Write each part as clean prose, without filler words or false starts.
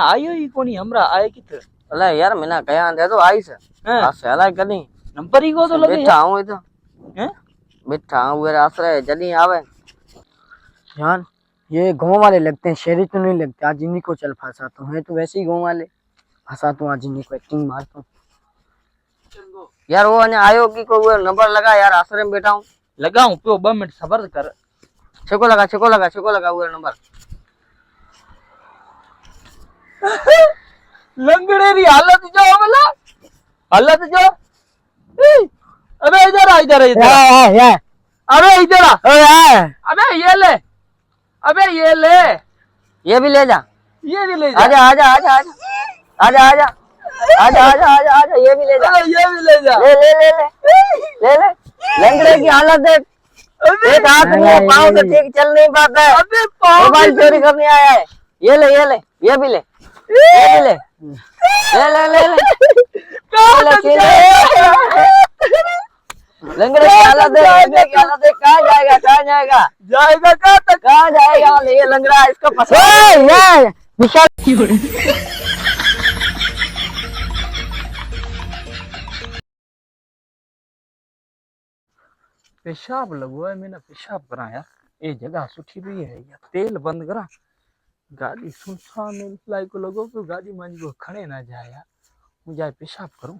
आयो ही कोनी हमरा आए किथे अले यार मैंने कया दे तो आई से हैं सेला कदी नंबर ही को तो लगे बैठा हूं तो हैं बैठा हूं वे आश्रय जदी आवे यार ये गांव वाले लगते हैं शहरी तो नहीं लगते आज इन्हीं को चल फंसा तो है तो वैसे ही गांव वाले फंसा तो आज इन्हीं को एक्टिंग मारता हूं यार वो ने आयो की को वो नंबर लगा यार आश्रय में बैठा हूं लगाऊं पे 2 मिनट सबर कर छको लगा वो नंबर लंगड़े री हालत जो वाला हालत जो अबे इधर आ इधर अबे इधर आ अबे ये ले अबे ये भी ले जा ये भी ले जा आजा ये भी ले जा ये भी ले जा ले लंगड़े की हालत देख एक हाथ में पाँव से ठीक चल नहीं पाता है अबे पाँव मोबाइल चोरी करने आया है ये ले ये भी ले ले लंगड़े की हालत देख कहाँ जाएगा कहाँ जाएगा ये लंगड़ा इसको पसंद पेशाब लगो है मैंने पेशाब करा यार ये जगह सुठी भी है यार तेल बंद करा गाड़ी सुनसान लाई को लगो कि गाड़ी मान को खड़े ना जाए यार मुझे पेशाब करूं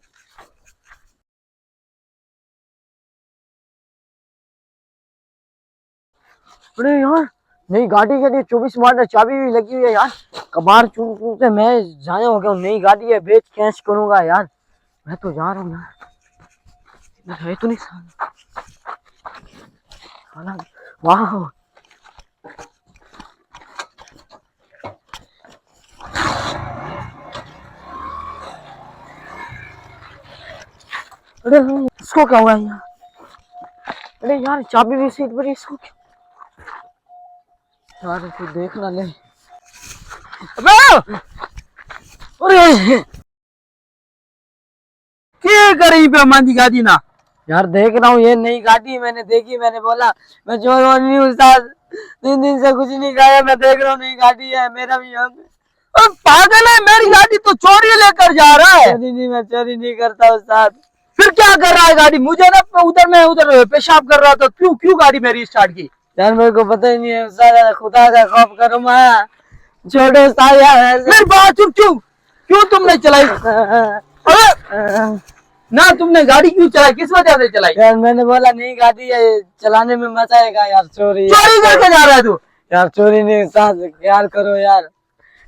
अरे यार नई गाड़ी के लिए 24 मॉडल चाबी भी लगी हुई है यार कबाड़ चूं से मैं जाया हो गया नई गाड़ी है बेच कैश करूंगा यार मैं तो जा रहा हूँ यार है तो नहीं साला वाह अरे इसको क्या हुआ यार अरे यार चाबी भी सीट पर इसको यार तू देख ना ले अरे क्या करी पे मांझी गाड़ी ना यार देख रहा हूँ ये नई गाड़ी मैंने देखी मैंने बोला मैं चोर नहीं उस्ताद 3 दिन से कुछ नहीं खाया मैं देख रहा हूँ नई गाड़ी है मेरा भी यहाँ पे पागल है मेरी गाड़ी तो चोरी लेकर जा रहा है नहीं मैं चोरी नहीं करता उस्ताद फिर क्या कर रहा है गाड़ी मुझे ना उधर पेशाब कर रहा था क्यों गाड़ी मेरी स्टार्ट की यार मेरे को पता ही नहीं है उस्ताद खुदा का खौफ करो मैं छोड़ो उस्ताद यार मेरी बात चुप क्यों तुमने चलाई अरे ना तुमने गाड़ी क्यों चलाई किस वजह से चलाई यार मैंने बोला नहीं गाड़ी है चलाने में मजा आएगा यार चोरी करके जा रहा है तू यार चोरी नहीं उस्ताद यार करो यार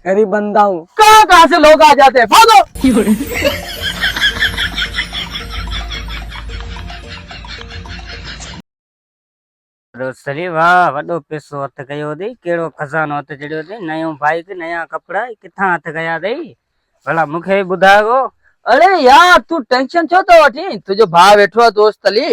गरीब बंदा हूँ कहाँ से लोग आ जाते हैं भागो सरी वाह वडो पैसो हथ कयो दई केड़ो खजानो हथ जड़ियो दई नयो बाइक नया कपड़ा किथा हथ गया दई भला मुखे बुधागो अरे यार तू टेंशन छो तो वठी तुझो भाव वेठो दोस्त अली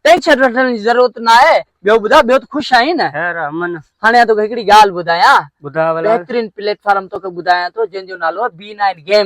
टेंशन वठण जी जरूरत ना है बियो बुधा बियो तो खुश आई ना है अमन हाणे तो हिकड़ी गाल बुधाया बुधा वाला बेहतरीन प्लेटफॉर्म तो के बुधाया तो जिन जो नालो B9 गेम